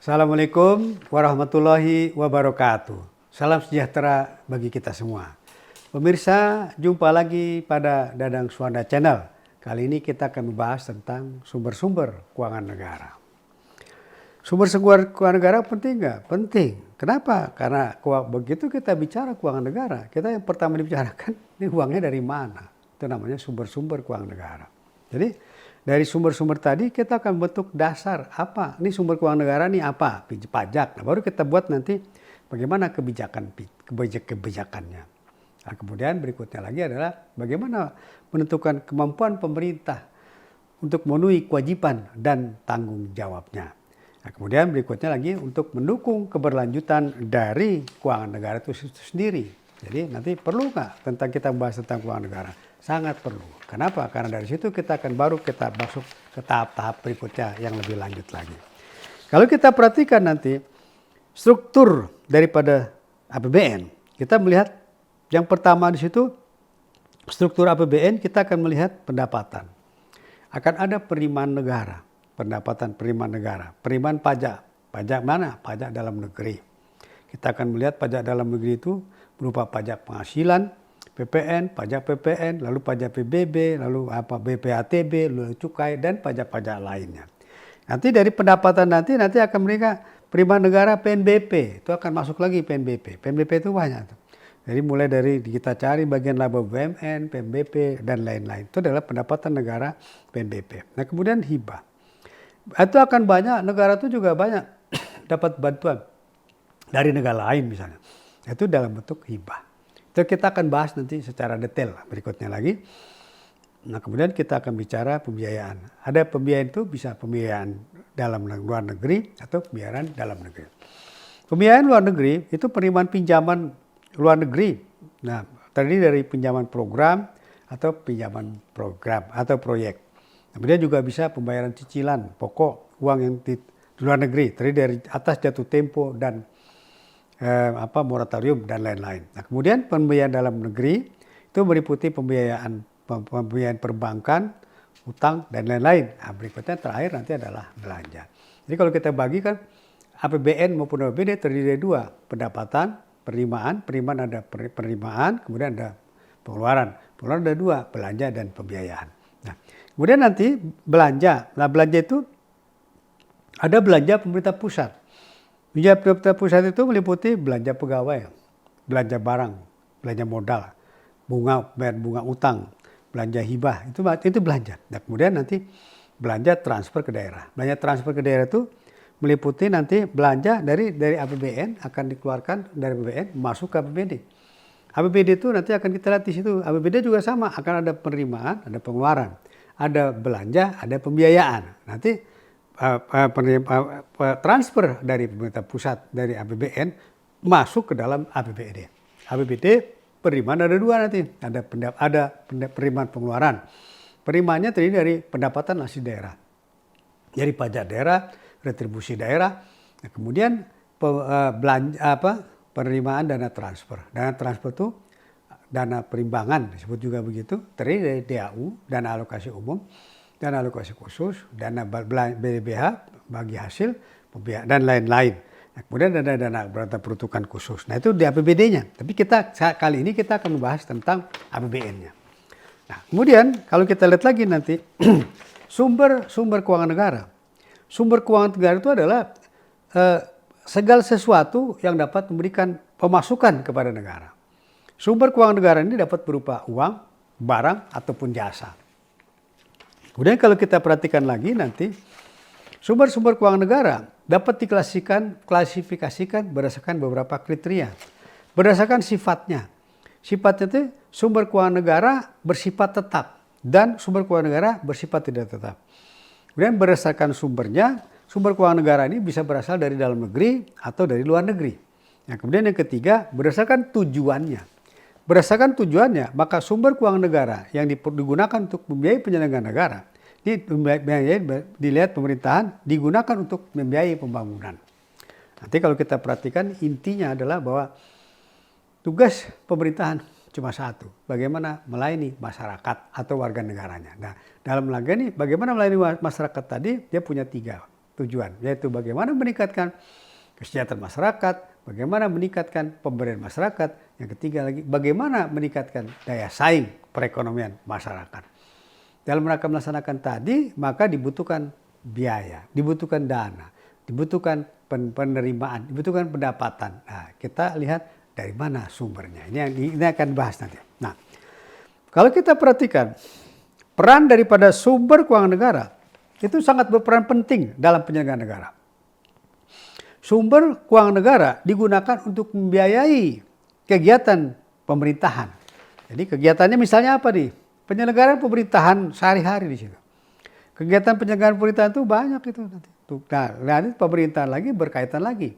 Assalamualaikum warahmatullahi wabarakatuh. Salam sejahtera bagi kita semua. Pemirsa, jumpa lagi pada Dadang Suwanda Channel. Kali ini kita akan membahas tentang sumber-sumber keuangan negara. Sumber-sumber keuangan negara penting nggak? Penting. Kenapa? Karena begitu kita bicara keuangan negara, kita yang pertama dibicarakan, ini uangnya dari mana? Itu namanya sumber-sumber keuangan negara. Jadi, dari sumber-sumber tadi kita akan bentuk dasar apa? Ini sumber keuangan negara nih apa? Pajak. Nah, baru kita buat nanti bagaimana kebijakannya. Nah, kemudian berikutnya lagi adalah bagaimana menentukan kemampuan pemerintah untuk memenuhi kewajiban dan tanggung jawabnya. Nah, kemudian berikutnya lagi untuk mendukung keberlanjutan dari keuangan negara itu sendiri. Jadi nanti perlu nggak tentang kita bahas tentang keuangan negara? Sangat perlu. Kenapa? Karena dari situ kita masuk ke tahap-tahap berikutnya yang lebih lanjut lagi. Kalau kita perhatikan nanti struktur daripada APBN, kita melihat yang pertama di situ struktur APBN kita akan melihat pendapatan. Akan ada penerimaan negara, pendapatan penerimaan negara, penerimaan pajak. Pajak mana? Pajak dalam negeri. Kita akan melihat pajak dalam negeri itu berupa pajak penghasilan, PPN, pajak PPN, lalu pajak PBB, lalu BPATB, lalu cukai, dan pajak-pajak lainnya. Nanti dari pendapatan nanti akan mereka penerimaan negara PNBP, itu akan masuk lagi PNBP. PNBP itu banyak. Jadi mulai dari kita cari bagian laba BUMN, PNBP, dan lain-lain. Itu adalah pendapatan negara PNBP. Nah kemudian hibah. Itu akan banyak, negara itu juga banyak dapat bantuan dari negara lain misalnya. Itu dalam bentuk hibah. Itu kita akan bahas nanti secara detail berikutnya lagi. Nah kemudian kita akan bicara pembiayaan. Ada pembiayaan itu bisa pembiayaan dalam luar negeri atau pembiayaan dalam negeri. Pembiayaan luar negeri itu penerimaan pinjaman luar negeri. Nah terdiri dari pinjaman program atau pinjaman program atau proyek. Kemudian juga bisa pembayaran cicilan pokok uang yang di luar negeri terdiri dari atas jatuh tempo dan moratorium dan lain-lain. Nah, kemudian pembiayaan dalam negeri itu meliputi pembiayaan perbankan, utang dan lain-lain. Nah, berikutnya terakhir nanti adalah belanja. Jadi kalau kita bagikan APBN maupun APBD terdiri dari dua, pendapatan, penerimaan ada penerimaan, kemudian ada pengeluaran. Pengeluaran ada dua, belanja dan pembiayaan. Nah, kemudian nanti belanja. Nah, belanja itu ada belanja pemerintah pusat. Belanja pemerintah pusat itu meliputi belanja pegawai, belanja barang, belanja modal, bayar bunga utang, belanja hibah, itu belanja. Nah, kemudian nanti belanja transfer ke daerah. Belanja transfer ke daerah itu meliputi nanti belanja dari APBN akan dikeluarkan dari APBN masuk ke APBD. APBD itu nanti akan kita lihat di situ. APBD juga sama, akan ada penerimaan, ada pengeluaran, ada belanja, ada pembiayaan. Nanti transfer dari pemerintah pusat dari APBN masuk ke dalam APBD. APBD penerimaan ada dua nanti, ada penerimaan pengeluaran. Penerimaannya terdiri dari pendapatan asli daerah, dari pajak daerah, retribusi daerah. Nah, kemudian penerimaan dana transfer. Dana transfer itu dana perimbangan disebut juga begitu, terdiri dari DAU, dana alokasi umum, dana alokasi khusus, dana BLBH bagi hasil, dan lain-lain. Nah, kemudian ada dana peruntukan khusus. Nah itu di APBD-nya. Tapi kali ini kita akan membahas tentang APBN-nya. Nah kemudian kalau kita lihat lagi nanti sumber keuangan negara. Sumber keuangan negara itu adalah segala sesuatu yang dapat memberikan pemasukan kepada negara. Sumber keuangan negara ini dapat berupa uang, barang, ataupun jasa. Kemudian kalau kita perhatikan lagi nanti, sumber-sumber keuangan negara dapat diklasifikasikan berdasarkan beberapa kriteria. Berdasarkan sifatnya. Sifatnya itu sumber keuangan negara bersifat tetap dan sumber keuangan negara bersifat tidak tetap. Kemudian berdasarkan sumbernya, sumber keuangan negara ini bisa berasal dari dalam negeri atau dari luar negeri. Nah, kemudian yang ketiga, berdasarkan tujuannya. Berdasarkan tujuannya, maka sumber keuangan negara yang digunakan untuk membiayai penyelenggaraan negara, dilihat pemerintahan digunakan untuk membiayai pembangunan. Nanti kalau kita perhatikan intinya adalah bahwa tugas pemerintahan cuma satu, bagaimana melayani masyarakat atau warga negaranya. Nah, dalam melayani, bagaimana melayani masyarakat tadi, dia punya tiga. tujuan, yaitu bagaimana meningkatkan kesejahteraan masyarakat, bagaimana meningkatkan pemberdayaan masyarakat, yang ketiga lagi bagaimana meningkatkan daya saing perekonomian masyarakat. Dalam rangka melaksanakan tadi, maka dibutuhkan biaya, dibutuhkan dana, dibutuhkan penerimaan, dibutuhkan pendapatan. Nah, kita lihat dari mana sumbernya. Ini akan bahas nanti. Nah, kalau kita perhatikan peran daripada sumber keuangan negara itu sangat berperan penting dalam penyelenggaraan negara. Sumber keuangan negara digunakan untuk membiayai kegiatan pemerintahan. Jadi kegiatannya misalnya apa nih? Penyelenggaraan pemerintahan sehari-hari di situ. Kegiatan penyelenggaraan pemerintahan itu banyak itu nanti. Nah, nanti pemerintahan lagi berkaitan lagi.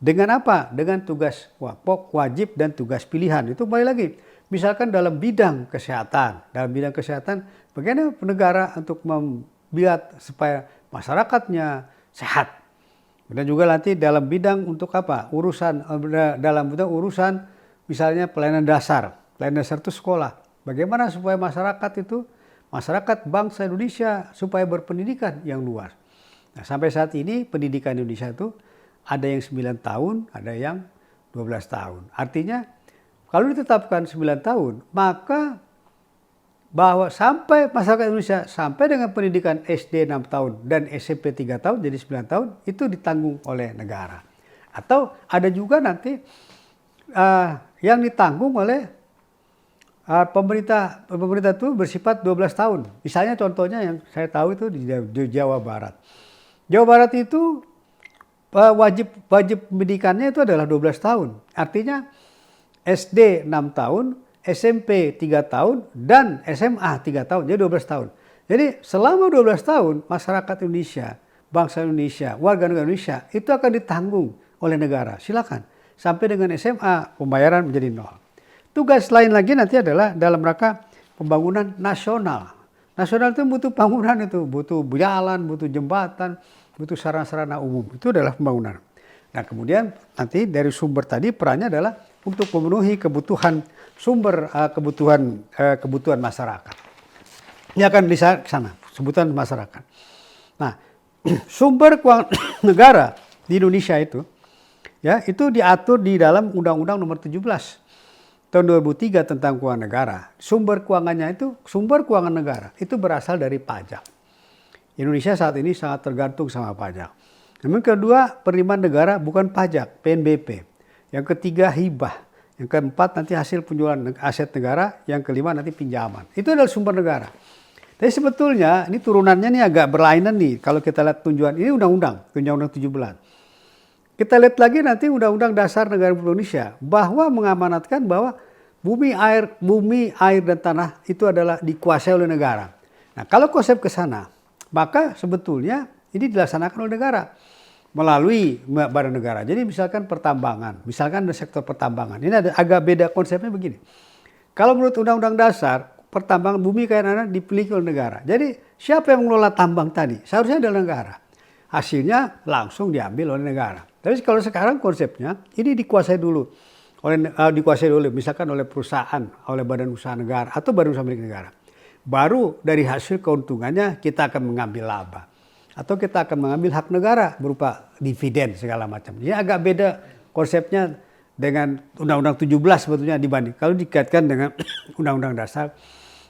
Dengan apa? Dengan tugas pokok, wajib, dan tugas pilihan. Itu kembali lagi. Misalkan dalam bidang kesehatan. Dalam bidang kesehatan, bagaimana negara untuk membuat supaya masyarakatnya sehat. Dan juga nanti dalam bidang untuk apa? Dalam bidang urusan misalnya pelayanan dasar. Pelayanan dasar itu sekolah. Bagaimana supaya masyarakat bangsa Indonesia supaya berpendidikan yang luas. Nah, sampai saat ini pendidikan Indonesia itu ada yang 9 tahun, ada yang 12 tahun. Artinya kalau ditetapkan 9 tahun, maka bahwa sampai masyarakat Indonesia sampai dengan pendidikan SD 6 tahun dan SMP 3 tahun jadi 9 tahun itu ditanggung oleh negara. Atau ada juga nanti yang ditanggung oleh pemerintah itu bersifat 12 tahun. Misalnya contohnya yang saya tahu itu di Jawa Barat. Jawa Barat itu wajib pendidikannya itu adalah 12 tahun. Artinya SD 6 tahun, SMP 3 tahun, dan SMA 3 tahun, jadi 12 tahun. Jadi selama 12 tahun masyarakat Indonesia, bangsa Indonesia, warga negara Indonesia itu akan ditanggung oleh negara. Silakan. Sampai dengan SMA pembayaran menjadi 0. Tugas lain lagi nanti adalah dalam rangka pembangunan nasional. Nasional itu butuh bangunan itu, butuh jalan, butuh jembatan, butuh sarana-sarana umum. Itu adalah pembangunan. Nah kemudian nanti dari sumber tadi perannya adalah untuk memenuhi kebutuhan kebutuhan masyarakat. Ini akan bisa ke sana, kebutuhan masyarakat. Nah, sumber keuangan negara di Indonesia itu itu diatur di dalam Undang-Undang Nomor 17 tahun 2003 tentang keuangan negara. Sumber keuangan negara itu berasal dari pajak. Indonesia saat ini sangat tergantung sama pajak. Yang kedua, penerimaan negara bukan pajak, PNBP. Yang ketiga, hibah. Yang keempat, nanti hasil penjualan aset negara. Yang kelima, nanti pinjaman. Itu adalah sumber negara. Tapi sebetulnya, ini turunannya nih agak berlainan nih. Kalau kita lihat tunjuan, ini undang-undang 17. Kita lihat lagi nanti Undang-Undang Dasar Negara Indonesia. Bahwa mengamanatkan bahwa bumi, air, dan tanah itu adalah dikuasai oleh negara. Nah, kalau konsep ke sana, maka sebetulnya ini dilaksanakan oleh negara melalui badan negara. Jadi misalkan pertambangan, misalkan ada sektor pertambangan. Ini ada agak beda konsepnya begini. Kalau menurut Undang-Undang Dasar, pertambangan bumi kayaknya dimiliki oleh negara. Jadi siapa yang mengelola tambang tadi? Seharusnya adalah negara. Hasilnya langsung diambil oleh negara. Tapi kalau sekarang konsepnya ini dikuasai dulu misalkan oleh perusahaan, oleh badan usaha negara atau badan usaha milik negara. Baru dari hasil keuntungannya kita akan mengambil laba. Atau kita akan mengambil hak negara berupa dividen segala macam. Ini agak beda konsepnya dengan Undang-Undang 17 sebetulnya dibanding. Kalau dikaitkan dengan Undang-Undang Dasar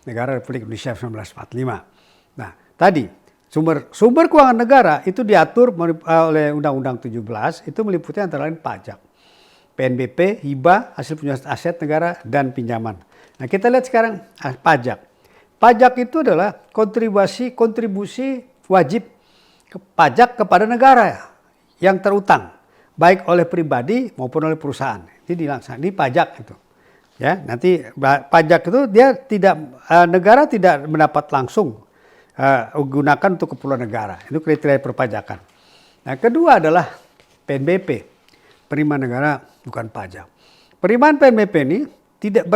Negara Republik Indonesia 1945. Nah, tadi sumber keuangan negara itu diatur oleh Undang-Undang 17 itu meliputi antara lain pajak, PNBP, hibah, hasil penjualan aset negara, dan pinjaman. Nah, kita lihat sekarang pajak. Pajak itu adalah kontribusi wajib pajak kepada negara yang terutang, baik oleh pribadi maupun oleh perusahaan. Ini pajak itu. Ya, nanti pajak itu negara tidak mendapat langsung gunakan untuk keperluan negara. Itu kriteria perpajakan. Nah, kedua adalah PNBP, penerimaan negara bukan pajak. Penerimaan PNBP ini tidak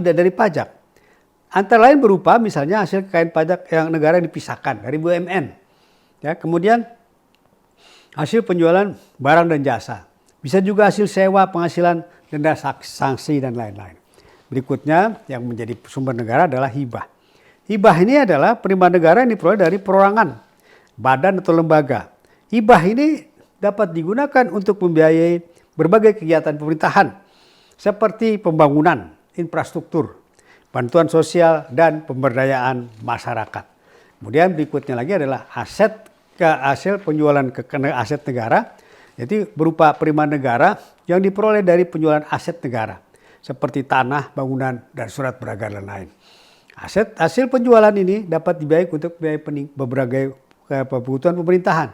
dari pajak. Antara lain berupa misalnya hasil kekayaan pajak yang negara dipisahkan dari BUMN. Ya, kemudian hasil penjualan barang dan jasa. Bisa juga hasil sewa, penghasilan, denda, sanksi, dan lain-lain. Berikutnya yang menjadi sumber negara adalah hibah. Hibah ini adalah penerimaan negara yang diperoleh dari perorangan, badan atau lembaga Hibah ini dapat digunakan untuk membiayai berbagai kegiatan pemerintahan seperti pembangunan infrastruktur, bantuan sosial, dan pemberdayaan masyarakat. Kemudian berikutnya lagi adalah hasil penjualan aset negara, jadi berupa penerimaan negara yang diperoleh dari penjualan aset negara seperti tanah, bangunan, dan surat berharga dan lain. Hasil penjualan ini dapat dibiayai untuk biaya berbagai kebutuhan pemerintahan,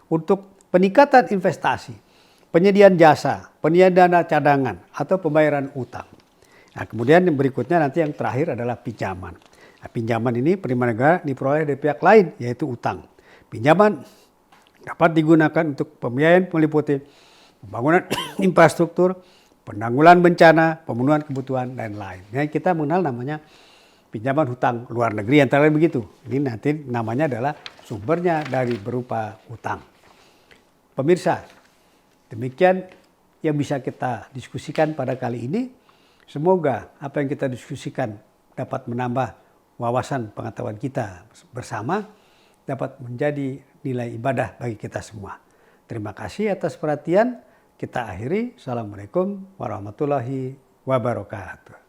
untuk peningkatan investasi, penyediaan jasa, penyediaan dana cadangan, atau pembayaran utang. Nah, kemudian yang berikutnya nanti yang terakhir adalah pinjaman. Nah, pinjaman ini penerimaan negara diperoleh dari pihak lain, yaitu utang. Pinjaman dapat digunakan untuk pembiayaan meliputi pembangunan infrastruktur, penanggulangan bencana, pemenuhan kebutuhan, dan lain. Yang kita mengenal namanya pinjaman hutang luar negeri, antara lain begitu. Ini nanti namanya adalah sumbernya dari berupa utang. Pemirsa, demikian yang bisa kita diskusikan pada kali ini. Semoga apa yang kita diskusikan dapat menambah wawasan pengetahuan kita bersama, dapat menjadi nilai ibadah bagi kita semua. Terima kasih atas perhatian. Kita akhiri. Assalamualaikum warahmatullahi wabarakatuh.